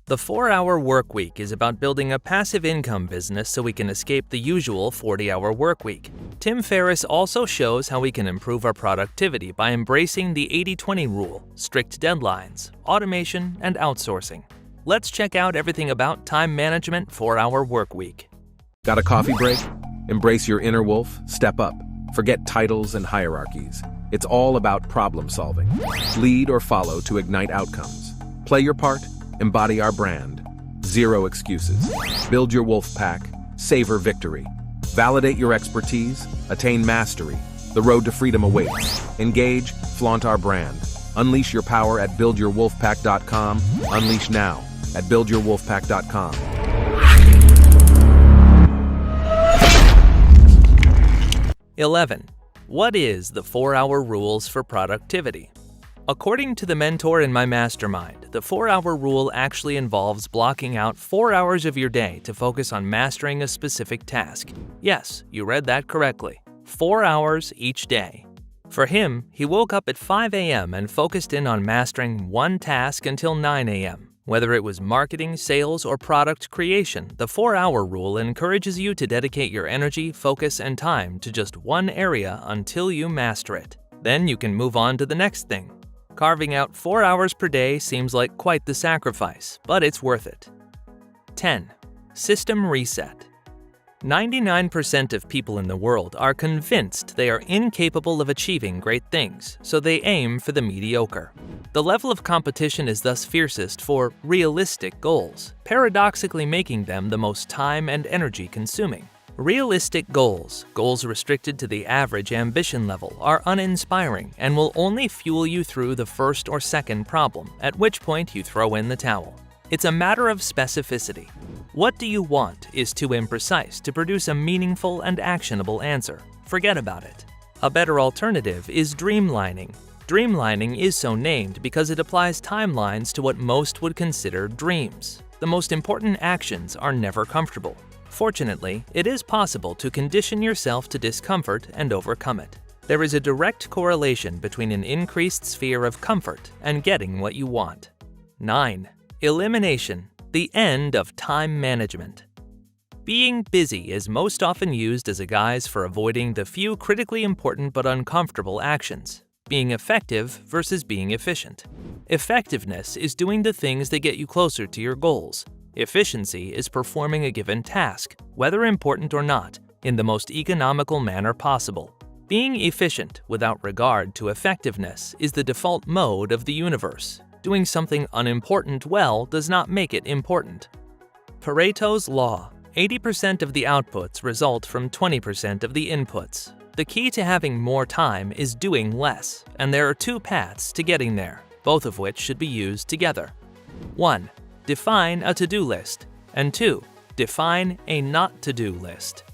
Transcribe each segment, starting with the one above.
The 4-Hour Workweek is about building a passive income business so we can escape the usual 40-hour workweek. Tim Ferris also shows how we can improve our productivity by embracing the 80-20 rule, strict deadlines, automation, and outsourcing. Let's check out everything about time management 4-Hour Workweek. Got a coffee break? Embrace your inner wolf, step up. Forget titles and hierarchies. It's all about problem solving. Lead or follow to ignite outcomes. Play your part, embody our brand. Zero excuses. Build your wolf pack, savor victory. Validate your expertise, attain mastery. The road to freedom awaits. Engage, flaunt our brand. Unleash your power at buildyourwolfpack.com. Unleash now at buildyourwolfpack.com. 11. What is the 4-Hour Rules for Productivity? According to the mentor in my mastermind, the 4-Hour Rule actually involves blocking out 4 hours of your day to focus on mastering a specific task. Yes, you read that correctly. 4 hours each day. For him, he woke up at 5 a.m. and focused in on mastering one task until 9 a.m. Whether it was marketing, sales, or product creation, the 4-Hour Rule encourages you to dedicate your energy, focus, and time to just one area until you master it. Then you can move on to the next thing. Carving out 4 hours per day seems like quite the sacrifice, but it's worth it. 10. System Reset. 99% of people in the world are convinced they are incapable of achieving great things, so they aim for the mediocre. The level of competition is thus fiercest for realistic goals, paradoxically making them the most time and energy consuming. Realistic goals restricted to the average ambition level, are uninspiring and will only fuel you through the first or second problem, at which point you throw in the towel. It's a matter of specificity. What do you want is too imprecise to produce a meaningful and actionable answer. Forget about it. A better alternative is dreamlining. Dreamlining is so named because it applies timelines to what most would consider dreams. The most important actions are never comfortable. Fortunately, it is possible to condition yourself to discomfort and overcome it. There is a direct correlation between an increased sphere of comfort and getting what you want. 9. Elimination, the end of time management. Being busy is most often used as a guise for avoiding the few critically important but uncomfortable actions. Being effective versus being efficient. Effectiveness is doing the things that get you closer to your goals. Efficiency is performing a given task, whether important or not, in the most economical manner possible. Being efficient without regard to effectiveness is the default mode of the universe. Doing something unimportant well does not make it important. Pareto's Law. 80% of the outputs result from 20% of the inputs. The key to having more time is doing less, and there are 2 paths to getting there, both of which should be used together. 1. Define a to-do list, and 2. Define a not-to-do list.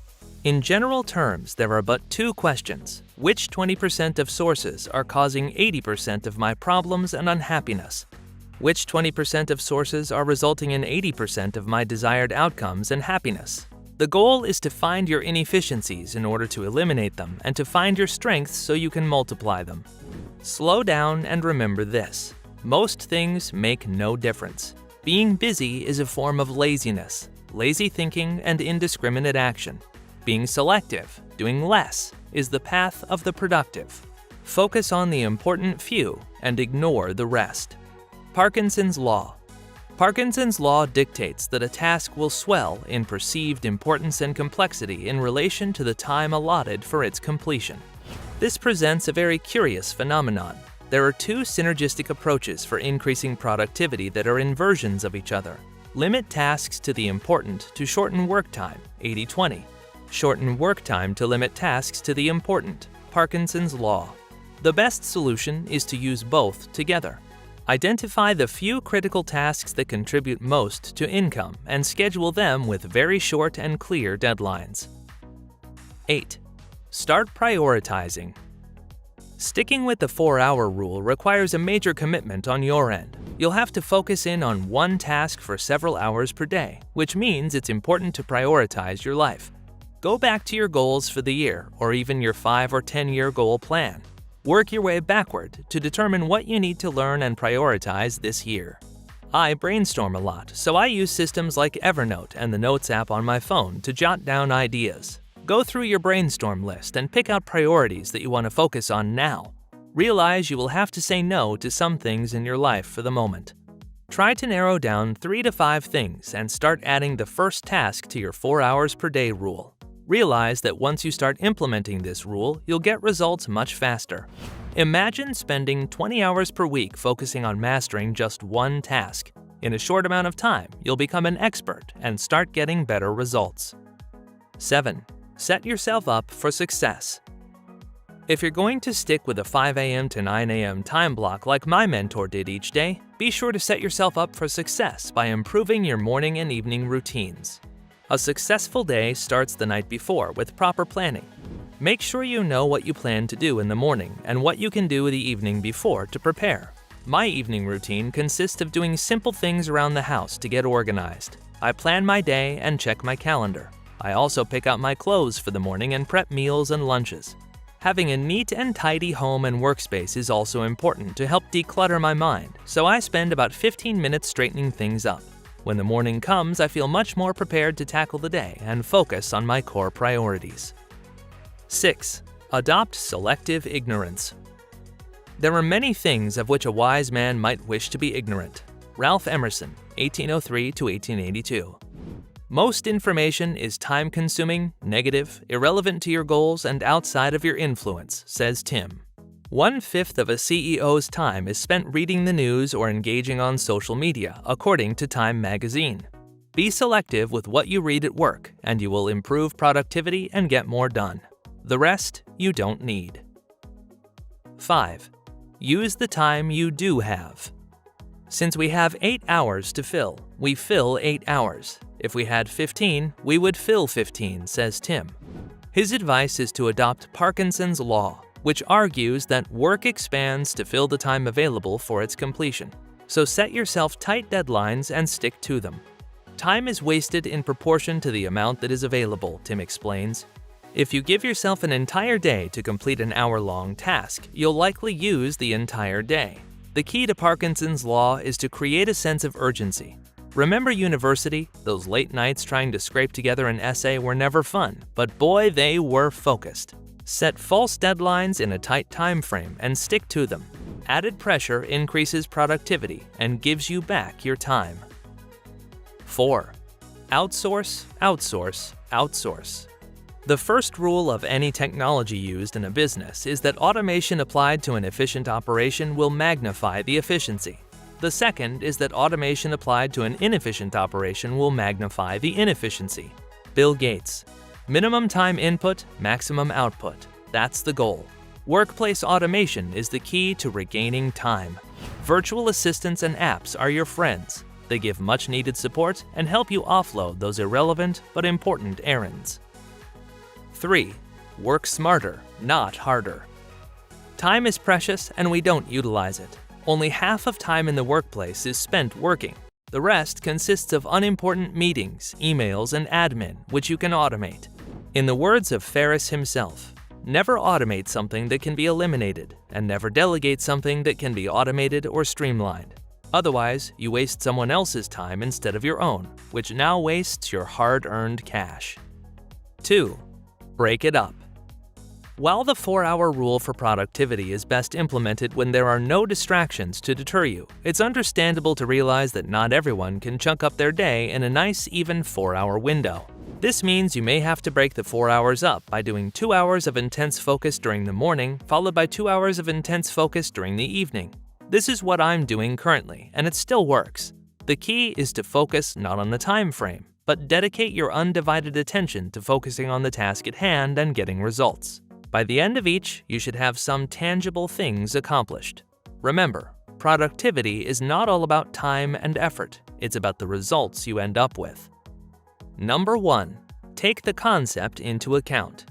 In general terms, there are but 2 questions. Which 20% of sources are causing 80% of my problems and unhappiness? Which 20% of sources are resulting in 80% of my desired outcomes and happiness? The goal is to find your inefficiencies in order to eliminate them and to find your strengths so you can multiply them. Slow down and remember this. Most things make no difference. Being busy is a form of laziness, lazy thinking, and indiscriminate action. Being selective, doing less, is the path of the productive. Focus on the important few and ignore the rest. Parkinson's Law. Parkinson's Law dictates that a task will swell in perceived importance and complexity in relation to the time allotted for its completion. This presents a very curious phenomenon. There are 2 synergistic approaches for increasing productivity that are inversions of each other. Limit tasks to the important to shorten work time, 80-20. Shorten work time to limit tasks to the important, Parkinson's Law. The best solution is to use both together. Identify the few critical tasks that contribute most to income and schedule them with very short and clear deadlines. 8. Start prioritizing. Sticking with the 4-hour rule requires a major commitment on your end. You'll have to focus in on one task for several hours per day, which means it's important to prioritize your life. Go back to your goals for the year or even your 5 or 10-year goal plan. Work your way backward to determine what you need to learn and prioritize this year. I brainstorm a lot, so I use systems like Evernote and the Notes app on my phone to jot down ideas. Go through your brainstorm list and pick out priorities that you want to focus on now. Realize you will have to say no to some things in your life for the moment. Try to narrow down 3 to 5 things and start adding the first task to your 4 hours per day rule. Realize that once you start implementing this rule, you'll get results much faster. Imagine spending 20 hours per week focusing on mastering just one task. In a short amount of time, you'll become an expert and start getting better results. 7. Set yourself up for success. If you're going to stick with a 5 a.m. to 9 a.m. time block like my mentor did each day, be sure to set yourself up for success by improving your morning and evening routines. A successful day starts the night before with proper planning. Make sure you know what you plan to do in the morning and what you can do the evening before to prepare. My evening routine consists of doing simple things around the house to get organized. I plan my day and check my calendar. I also pick out my clothes for the morning and prep meals and lunches. Having a neat and tidy home and workspace is also important to help declutter my mind, so I spend about 15 minutes straightening things up. When the morning comes, I feel much more prepared to tackle the day and focus on my core priorities. 6. Adopt selective ignorance. There are many things of which a wise man might wish to be ignorant. Ralph Emerson, 1803 to 1882. Most information is time-consuming, negative, irrelevant to your goals, and outside of your influence, says Tim. 1/5 of a CEO's time is spent reading the news or engaging on social media, according to Time magazine. Be selective with what you read at work, and you will improve productivity and get more done. The rest you don't need. 5. Use the time you do have. Since we have 8 hours to fill, we fill 8 hours. If we had 15, we would fill 15, says Tim. His advice is to adopt Parkinson's law, which argues that work expands to fill the time available for its completion. So set yourself tight deadlines and stick to them. Time is wasted in proportion to the amount that is available, Tim explains. If you give yourself an entire day to complete an hour-long task, you'll likely use the entire day. The key to Parkinson's law is to create a sense of urgency. Remember university? Those late nights trying to scrape together an essay were never fun, but boy, they were focused. Set false deadlines in a tight time frame and stick to them. Added pressure increases productivity and gives you back your time. 4. Outsource, outsource, outsource. The first rule of any technology used in a business is that automation applied to an efficient operation will magnify the efficiency. The second is that automation applied to an inefficient operation will magnify the inefficiency. Bill Gates. Minimum time input, maximum output. That's the goal. Workplace automation is the key to regaining time. Virtual assistants and apps are your friends. They give much-needed support and help you offload those irrelevant but important errands. 3. Work smarter, not harder. Time is precious and we don't utilize it. Only half of time in the workplace is spent working. The rest consists of unimportant meetings, emails, and admin, which you can automate. In the words of Ferris himself, never automate something that can be eliminated, and never delegate something that can be automated or streamlined. Otherwise, you waste someone else's time instead of your own, which now wastes your hard-earned cash. 2. Break it up. While the 4-hour rule for productivity is best implemented when there are no distractions to deter you, it's understandable to realize that not everyone can chunk up their day in a nice, even 4-hour window. This means you may have to break the 4 hours up by doing 2 hours of intense focus during the morning, followed by 2 hours of intense focus during the evening. This is what I'm doing currently, and it still works. The key is to focus not on the time frame, but dedicate your undivided attention to focusing on the task at hand and getting results. By the end of each, you should have some tangible things accomplished. Remember, productivity is not all about time and effort. It's about the results you end up with. Number 1. Take the concept into account.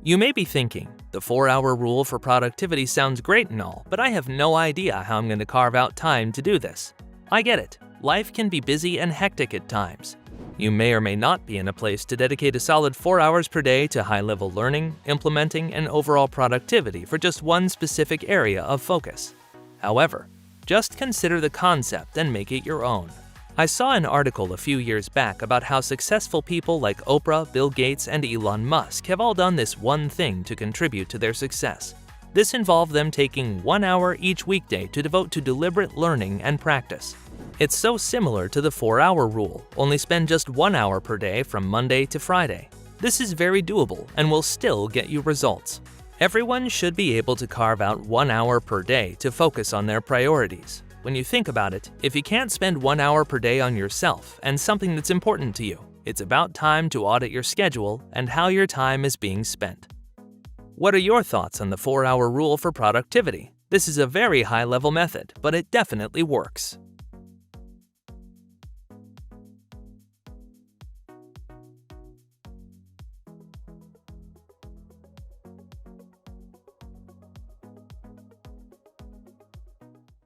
You may be thinking, the 4-hour rule for productivity sounds great and all, but I have no idea how I'm going to carve out time to do this. I get it. Life can be busy and hectic at times. You may or may not be in a place to dedicate a solid 4 hours per day to high-level learning, implementing, and overall productivity for just one specific area of focus. However, Just consider the concept and make it your own. I saw an article a few years back about how successful people like Oprah, Bill Gates, and Elon Musk have all done this one thing to contribute to their success. This involved them taking 1 hour each weekday to devote to deliberate learning and practice. It's so similar to the 4-hour rule, only spend just 1 hour per day from Monday to Friday. This is very doable and will still get you results. Everyone should be able to carve out 1 hour per day to focus on their priorities. When you think about it, if you can't spend 1 hour per day on yourself and something that's important to you, it's about time to audit your schedule and how your time is being spent. What are your thoughts on the 4-hour rule for productivity? This is a very high-level method, but it definitely works.